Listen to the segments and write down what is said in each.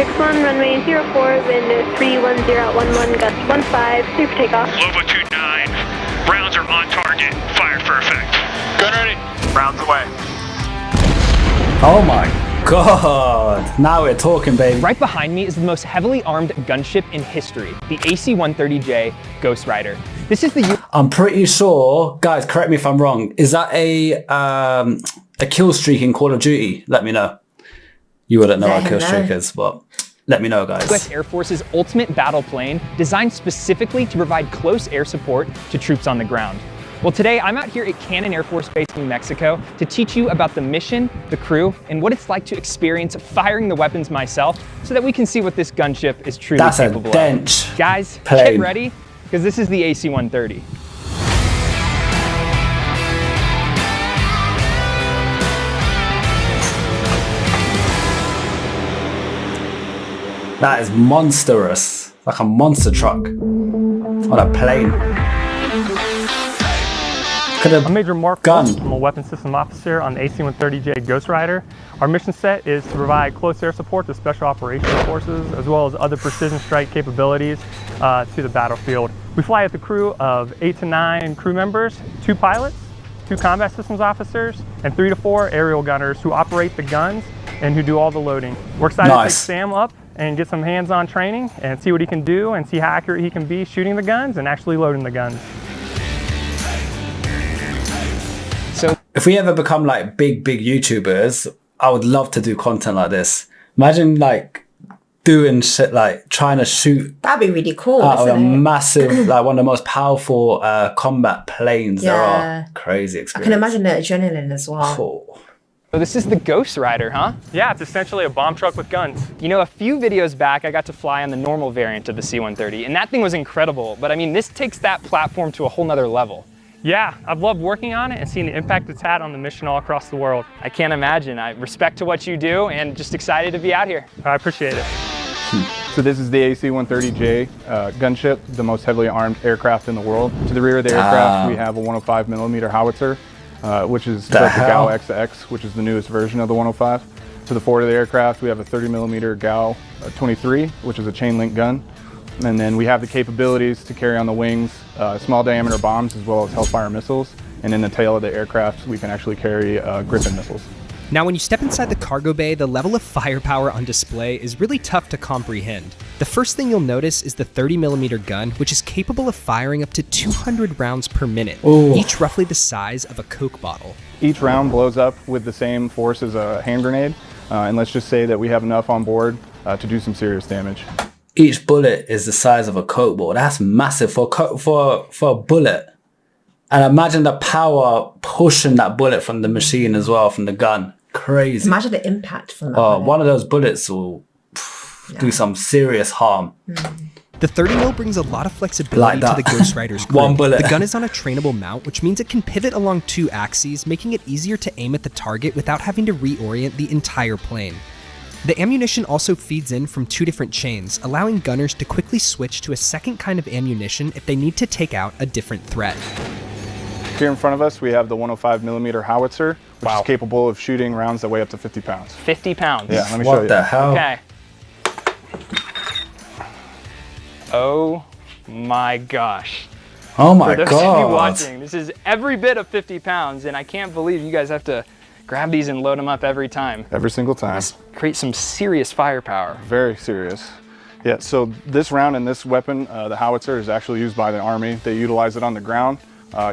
61, runway 04, wind 310 at 11, gust 15, clear for takeoff. Lova 29, rounds are on target, fired for effect. Gun ready. Rounds away. Oh my god, now we're talking, baby. Right behind me is the most heavily armed gunship in history, the AC-130J Ghost Rider. This is the... I'm pretty sure, guys, correct me if I'm wrong, is that a kill streak in Call of Duty? Let me know. You wouldn't know what a kill streak is, but let me know, guys. US Air Force's ultimate battle plane, designed specifically to provide close air support to troops on the ground. Well, today I'm out here at Cannon Air Force Base, New Mexico, to teach you about the mission, the crew, and what it's like to experience firing the weapons myself, so that we can see what this gunship is truly capable of. That's a dense Guys, plane. get ready, because this is the AC-130. That is monstrous, like a monster truck on a plane. I'm Major Mark gun. Wolf. I'm a weapons system officer on the AC-130J Ghost Rider. Our mission set is to provide close air support to special operations forces, as well as other precision strike capabilities to the battlefield. We fly with a crew of 8 to 9 crew members, 2 pilots, 2 combat systems officers, and 3 to 4 aerial gunners who operate the guns and who do all the loading. We're excited to take Sam up and get some hands-on training and see what he can do and see how accurate he can be shooting the guns and actually loading the guns. So if we ever become like big YouTubers, I would love to do content like this. Imagine like doing shit like trying to shoot. That'd be really cool. Out of a massive, like one of the most powerful combat planes there are. Crazy experience. I can imagine the adrenaline as well. Cool. So this is the Ghost Rider, huh? Yeah, it's essentially a bomb truck with guns. You know, a few videos back, I got to fly on the normal variant of the C-130, and that thing was incredible. But I mean, this takes that platform to a whole nother level. Yeah, I've loved working on it and seeing the impact it's had on the mission all across the world. I can't imagine. I respect to what you do and just excited to be out here. I appreciate it. So this is the AC-130J gunship, the most heavily armed aircraft in the world. To the rear of the aircraft, we have a 105mm howitzer, which is the GAU XX, which is the newest version of the 105. To the forward of the aircraft, we have a 30mm GAU 23, which is a chain link gun. And then we have the capabilities to carry on the wings small diameter bombs as well as Hellfire missiles. And in the tail of the aircraft, we can actually carry Griffin missiles. Now, when you step inside the cargo bay, the level of firepower on display is really tough to comprehend. The first thing you'll notice is the 30mm gun, which is capable of firing up to 200 rounds per minute, each roughly the size of a Coke bottle. Each round blows up with the same force as a hand grenade, and let's just say that we have enough on board to do some serious damage. Each bullet is the size of a Coke bottle. That's massive for a bullet. And imagine the power pushing that bullet from the machine as well, from the gun. Crazy. Imagine the impact from that bullet. One of those bullets will do some serious harm. The 30mm brings a lot of flexibility to the Ghost Rider's crew. One bullet. The gun is on a trainable mount, which means it can pivot along 2 axes, making it easier to aim at the target without having to reorient the entire plane. The ammunition also feeds in from 2 different chains, allowing gunners to quickly switch to a second kind of ammunition if they need to take out a different threat. Here in front of us, we have the 105mm howitzer, which is capable of shooting rounds that weigh up to 50 pounds. 50 pounds? Yeah, let me show you. What the hell? Okay. Oh my gosh. Oh my God. For those of you God. watching, this is every bit of 50 pounds, and I can't believe you guys have to grab these and load them up every time. Every single time. This creates some serious firepower. Very serious. Yeah, so this round and this weapon, the howitzer, is actually used by the Army. They utilize it on the ground.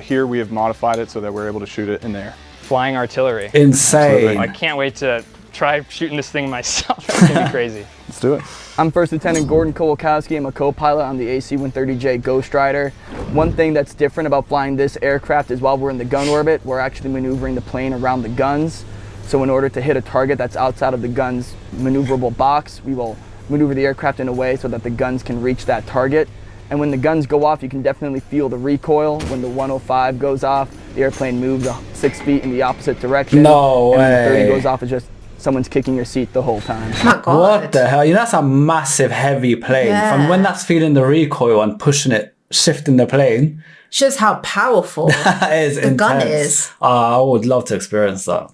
Here we have modified it so that we're able to shoot it in the air. Flying artillery. Insane. I can't wait to try shooting this thing myself. That's gonna be crazy. Let's do it. I'm First Lieutenant Gordon Kowalkowski. I'm a co-pilot on the AC-130J Ghost Rider. One thing that's different about flying this aircraft is while we're in the gun orbit, we're actually maneuvering the plane around the guns. So in order to hit a target that's outside of the gun's maneuverable box, we will maneuver the aircraft in a way so that the guns can reach that target. And when the guns go off, you can definitely feel the recoil. When the 105 goes off, the airplane moves 6 feet in the opposite direction. No way. And when the 30 goes off, it's just someone's kicking your seat the whole time. My God. What the hell? You know, that's a massive, heavy plane. Yeah. From when that's feeling the recoil and pushing it, shifting the plane. Shows how powerful That is the gun is. I would love to experience that.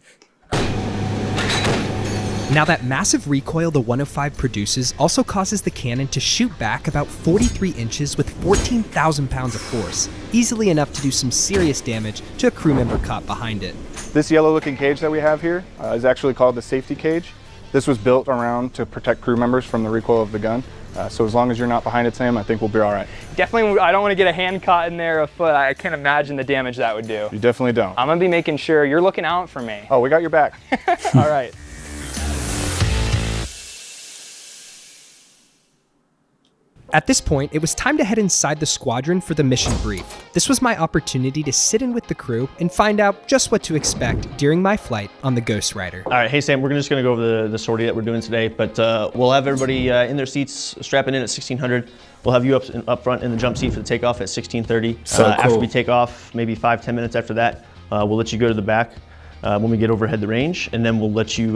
Now that massive recoil the 105 produces also causes the cannon to shoot back about 43 inches with 14,000 pounds of force, easily enough to do some serious damage to a crew member caught behind it. This yellow looking cage that we have here is actually called the safety cage. This was built around to protect crew members from the recoil of the gun. So as long as you're not behind it, Sam, I think we'll be all right. Definitely, I don't want to get a hand caught in there, a foot. I can't imagine the damage that would do. You definitely don't. I'm gonna be making sure you're looking out for me. Oh, we got your back. All right. At this point, it was time to head inside the squadron for the mission brief. This was my opportunity to sit in with the crew and find out just what to expect during my flight on the Ghost Rider. All right, hey Sam, we're just gonna go over the sortie that we're doing today, but we'll have everybody in their seats, strapping in at 1600. We'll have you up front in the jump seat for the takeoff at 1630. So cool. After we take off, maybe 5-10 minutes after that, we'll let you go to the back when we get overhead the range, and then we'll let you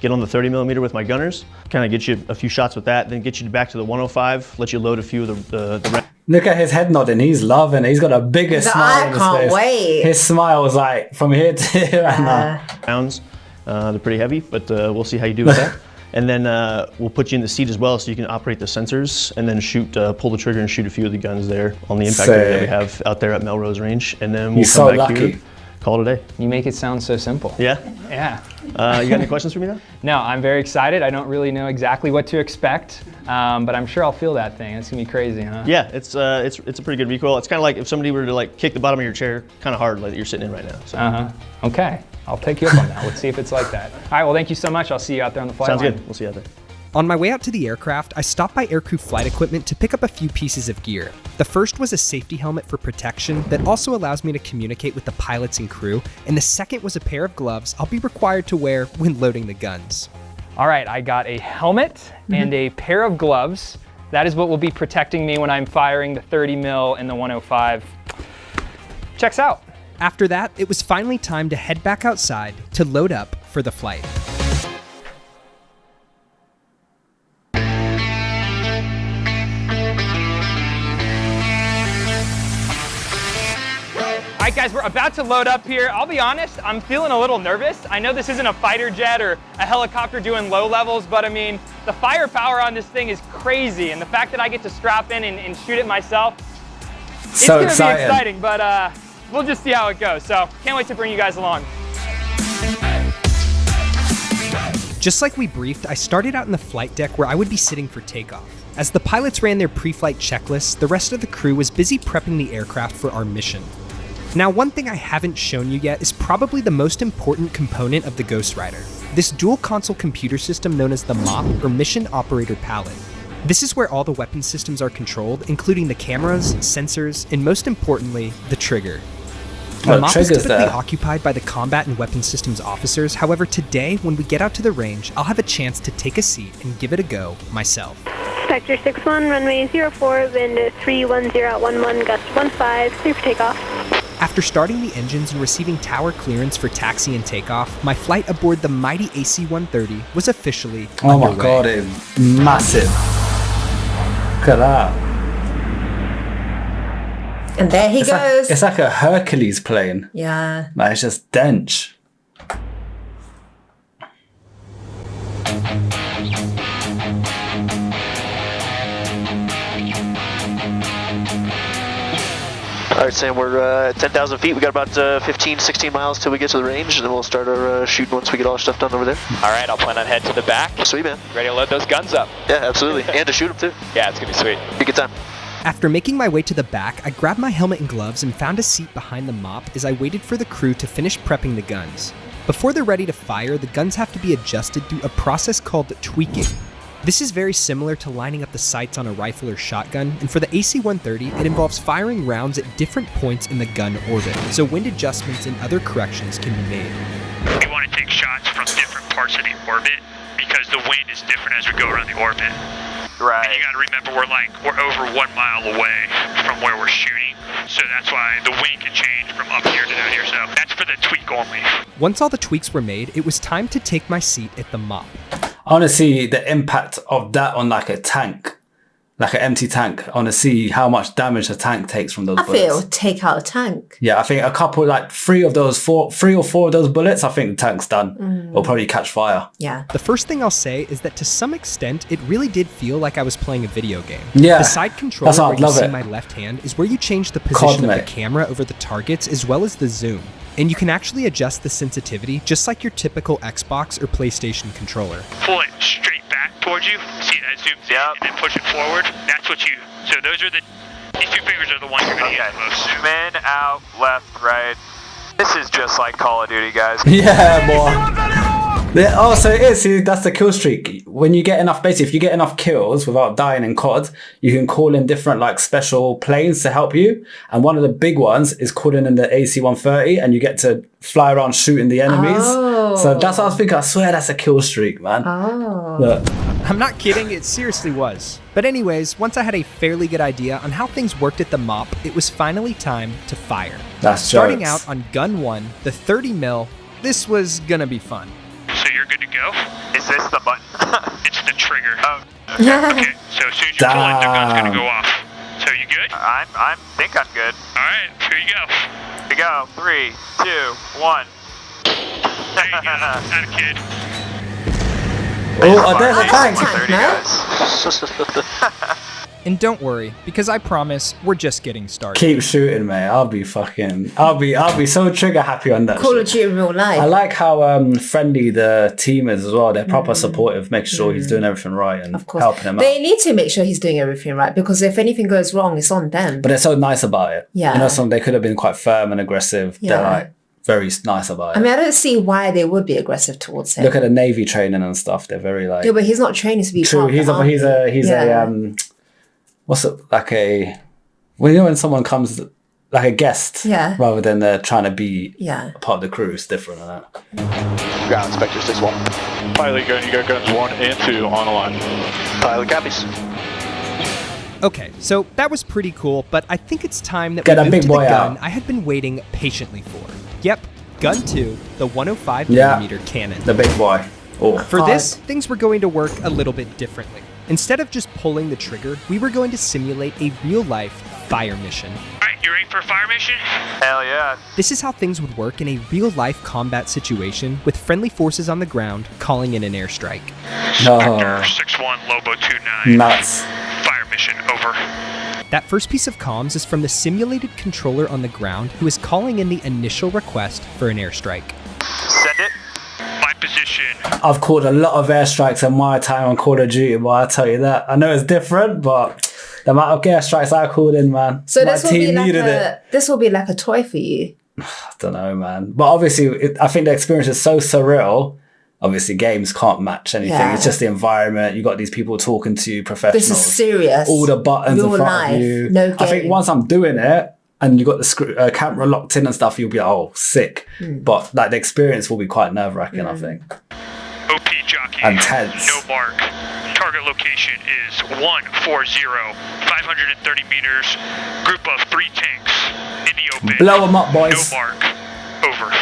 get on the 30mm with my gunners, kind of get you a few shots with that, then get you back to the 105, let you load a few of the Look at his head nodding. He's loving it. He's got a bigger smile on his face. I can't wait. His smile was like from here to here right now. rounds. They're pretty heavy, but we'll see how you do with that. And then we'll put you in the seat as well, so you can operate the sensors and then shoot, pull the trigger and shoot a few of the guns there on the impact area that we have out there at Melrose Range. And then we'll come back here, call it a day. You make it sound so simple. Yeah? Yeah. You got any questions for me now? No, I'm very excited. I don't really know exactly what to expect, but I'm sure I'll feel that thing. It's gonna be crazy, huh? Yeah, it's a pretty good recoil. It's kind of like if somebody were to like kick the bottom of your chair kind of hard like you're sitting in right now. So. Okay, I'll take you up on that. Let's see if it's like that. All right, well, thank you so much. I'll see you out there on the flight Sounds line. good. We'll see you out there. On my way out to the aircraft, I stopped by Aircrew Flight Equipment to pick up a few pieces of gear. The first was a safety helmet for protection that also allows me to communicate with the pilots and crew, and the second was a pair of gloves I'll be required to wear when loading the guns. All right, I got a helmet and a pair of gloves. That is what will be protecting me when I'm firing the 30mm and the 105. Checks out. After that, it was finally time to head back outside to load up for the flight. All right, guys, we're about to load up here. I'll be honest, I'm feeling a little nervous. I know this isn't a fighter jet or a helicopter doing low levels, but I mean, the firepower on this thing is crazy. And the fact that I get to strap in and shoot it myself, it's gonna be exciting, but we'll just see how it goes. So can't wait to bring you guys along. Just like we briefed, I started out in the flight deck where I would be sitting for takeoff. As the pilots ran their pre-flight checklists, the rest of the crew was busy prepping the aircraft for our mission. Now, one thing I haven't shown you yet is probably the most important component of the Ghost Rider. This dual console computer system known as the MOP, or Mission Operator Palette. This is where all the weapon systems are controlled, including the cameras, sensors, and most importantly, the trigger. The MOP is typically occupied by the combat and weapon systems officers. However, today, when we get out to the range, I'll have a chance to take a seat and give it a go myself. Sector 61, runway 04, wind 310 at 11, gust 15, clear for takeoff. After starting the engines and receiving tower clearance for taxi and takeoff, my flight aboard the mighty AC-130 was officially underway. Oh my god, it's massive. Look at that. And there he goes. It's like a Hercules plane. Yeah. Like, it's just dense. All right, Sam, we're at 10,000 feet. We got about 15, 16 miles till we get to the range, and then we'll start our shooting once we get all our stuff done over there. All right, I'll plan on heading to the back. Sweet, man. Ready to load those guns up. Yeah, absolutely. And to shoot them, too. Yeah, it's going to be sweet. Be a good time. After making my way to the back, I grabbed my helmet and gloves and found a seat behind the MOP as I waited for the crew to finish prepping the guns. Before they're ready to fire, the guns have to be adjusted through a process called tweaking. This is very similar to lining up the sights on a rifle or shotgun, and for the AC-130, it involves firing rounds at different points in the gun orbit, so wind adjustments and other corrections can be made. We want to take shots from different parts of the orbit because the wind is different as we go around the orbit. Right. And you got to remember, we're over 1 mile away from where we're shooting, so that's why the wind can change from up here to down here. So that's for the tweak only. Once all the tweaks were made, it was time to take my seat at the MOP. I want to see the impact of that on like a tank. like an empty tank. I want to see how much damage a tank takes from those I bullets. think it will take out a tank. Yeah, I think a couple, like three or four of those bullets, I think the tank's done. It'll probably catch fire. Yeah. The first thing I'll say is that to some extent, it really did feel like I was playing a video game. Yeah. The side controller That's how where I'd you love see it. my left hand is where you change the position of mate. the camera over the targets as well as the zoom. And you can actually adjust the sensitivity just like your typical Xbox or PlayStation controller. Pull it straight back towards you. See that zooms in and then push it forward. That's what you. So those are these two fingers are the ones you're going to use the most. Zoom in, out, left, right. This is just like Call of Duty, guys. Yeah, boy. Oh, so it is. See, that's the kill streak. When you get enough, basically, if you get enough kills without dying in COD, you can call in different like special planes to help you. And one of the big ones is calling in the AC-130, and you get to fly around shooting the enemies. So that's what I was thinking. I swear that's a kill streak, man. Look. I'm not kidding, it seriously was. But anyways, once I had a fairly good idea on how things worked at the MOP, it was finally time to fire. That's Starting jokes. out on gun 1, the 30 mil, this was gonna be fun. So you're good to go. Is this the button? It's the trigger. Oh, Okay. So as soon as you pull it, the gun's going to go off. So you good? I think I'm good. All right. Here you go. Here we go. 3, 2, 1. There you go. That kid. Oh, there's a tank. 130, guys. And don't worry, because I promise we're just getting started. Keep shooting, mate. I'll be so trigger happy on that. Call of shit. Duty in real life. I like how friendly the team is as well. They're proper supportive, make sure he's doing everything right and helping him out. They need to make sure he's doing everything right, because if anything goes wrong, it's on them. But they're so nice about it. Yeah. You know, they could have been quite firm and aggressive. Yeah. They're like very nice about it. I mean, I don't see why they would be aggressive towards him. Look at the Navy training and stuff. They're very like. Yeah, but he's not training to be True. part of He's the a army. what's it like a? Well, you know when someone comes like a guest, rather than they're trying to be a part of the crew. It's different than that. Ground Inspector 6-1. Pilot gun, you got guns 1 and 2 on the line. Pilot copies. Okay, so that was pretty cool, but I think it's time that Get we that move big to the boy gun out. I had been waiting patiently for. Yep, gun 2, the 105 Yeah. millimeter cannon. The big boy. Oh. For this, things were going to work a little bit differently. Instead of just pulling the trigger, we were going to simulate a real-life fire mission. All right. You ready for a fire mission? Hell yeah. This is how things would work in a real-life combat situation with friendly forces on the ground calling in an airstrike. Spectre 6-1, Lobo 2-9. Nuts. Fire mission over. That first piece of comms is from the simulated controller on the ground who is calling in the initial request for an airstrike. Send it. My position. I've called a lot of airstrikes in my time on Call of Duty, but I'll tell you that. I know it's different, but the amount of airstrikes I called in, man. So my this will be team like needed it. this will be like a toy for you. I don't know, man. But obviously, I think the experience is so surreal. Obviously, games can't match anything. Yeah. It's just the environment. You got these people talking to you, professionals. This is serious. All the buttons Real in front life, of you. no I think game. once I'm doing it and you got the camera locked in and stuff, you'll be like, oh, sick. But like the experience will be quite nerve wracking, I think. OP jockey. And tense. No mark. Target location is 140, 530 meters. Group of 3 tanks in the open. Blow 'em up, boys. No mark. Over.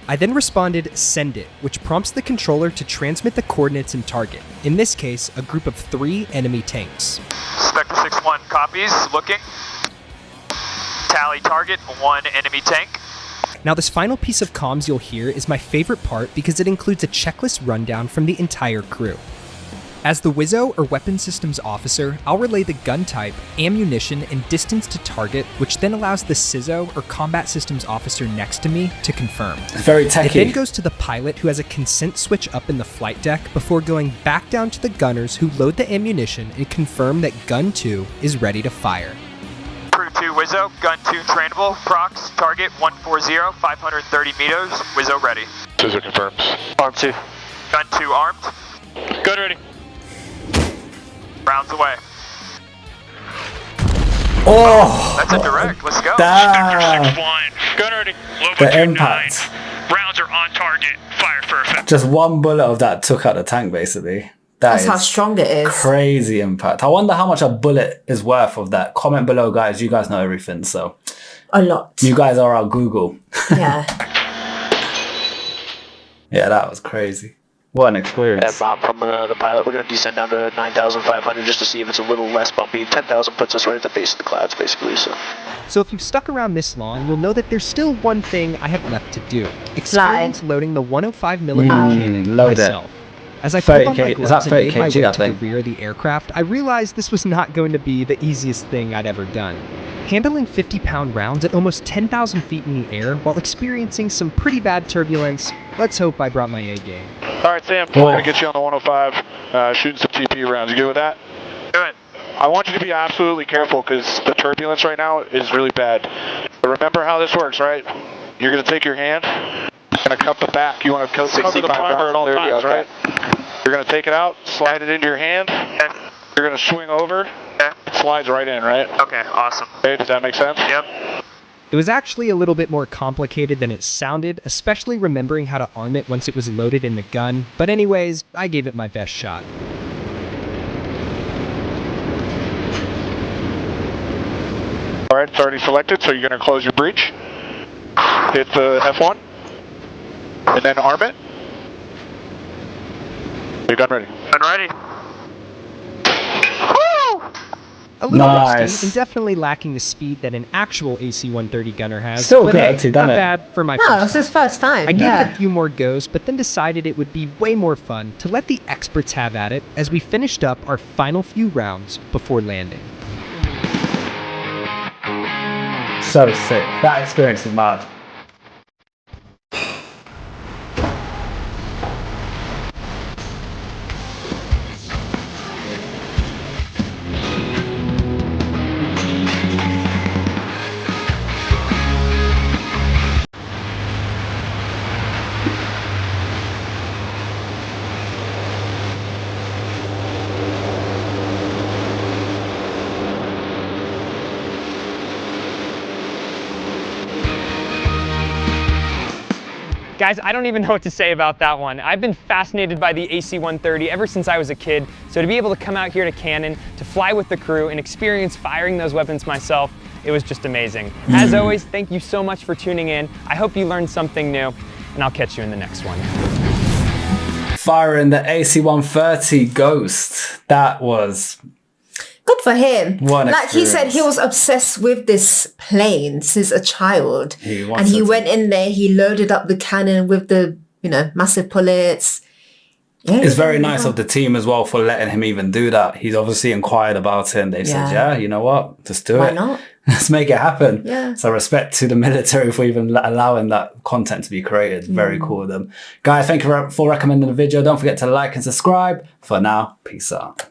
I then responded, send it, which prompts the controller to transmit the coordinates and target. In this case, a group of 3 enemy tanks. Spectre 6-1 copies. Looking. Tally target. 1 enemy tank. Now this final piece of comms you'll hear is my favorite part because it includes a checklist rundown from the entire crew. As the Wizzo or Weapon Systems Officer, I'll relay the gun type, ammunition, and distance to target, which then allows the CISO or Combat Systems Officer next to me to confirm. Very It techie. then goes to the pilot who has a consent switch up in the flight deck before going back down to the gunners who load the ammunition and confirm that gun 2 is ready to fire. Crew 2 Wizzo. Gun 2 trainable. Prox. Target 140, 530 meters. Wizzo ready. Scissor confirms. Arm 2. Gun 2 armed. Gun ready. Rounds away. Oh! That's a direct. Let's go. Damn! Spectre 6-1. Gun ready. Lobo The 2-9. impact. Rounds are on target. Fire for effect. Just one bullet of that took out the tank, basically. That's That how is strong it is. crazy impact. I wonder how much a bullet is worth of that. Comment below, guys. You guys know everything, so A lot. you guys are our Google. Yeah. Yeah, that was crazy. What an experience. Bob from the pilot. We're going to descend down to 9,500 just to see if it's a little less bumpy. 10,000 puts us right at the base of the clouds, basically. So if you've stuck around this long, you'll know that there's still one thing I have left to do. Experience loading the 105mm cannon myself. As I pulled on my gloves and made my way to the rear of the aircraft, I realized this was not going to be the easiest thing I'd ever done. Handling 50-pound rounds at almost 10,000 feet in the air while experiencing some pretty bad turbulence, let's hope I brought my A game. All right, Sam, we're going to get you on the 105, shooting some TP rounds. You good with that? Good. I want you to be absolutely careful because the turbulence right now is really bad. But remember how this works, right? You're going to take your hand, you're going to cup the back. You want to cover the primer at all times, right? You're going to take it out, slide it into your hand. You're going to swing over. It slides right in, right? Okay, awesome. Okay, does that make sense? Yep. It was actually a little bit more complicated than it sounded, especially remembering how to arm it once it was loaded in the gun, but anyways, I gave it my best shot. All right, it's already selected, so you're going to close your breech. Hit the F1, and then arm it. Your gun ready. Gun ready. A little rusty and definitely lacking the speed that an actual AC-130 gunner has. Still but good, hey, done not it. bad for my No, first it's his first time. I gave it a few more goes, but then decided it would be way more fun to let the experts have at it as we finished up our final few rounds before landing. So sick. That experience is mad. Guys, I don't even know what to say about that one. I've been fascinated by the AC-130 ever since I was a kid, so to be able to come out here to Cannon, to fly with the crew, and experience firing those weapons myself, it was just amazing. As always, thank you so much for tuning in. I hope you learned something new, and I'll catch you in the next one. Firing the AC-130 Ghost. That was... Good for him. What an like he said, experience. he was obsessed with this plane since a child. And he went in there, he loaded up the cannon with the, massive bullets. Yeah, it's very nice of the team as well for letting him even do that. He's obviously inquired about it and they said, yeah, you know what? Just do it. Why not? Let's make it happen. Yeah. So respect to the military for even allowing that content to be created. Very cool of them. Guys, thank you for recommending the video. Don't forget to like and subscribe. For now, peace out.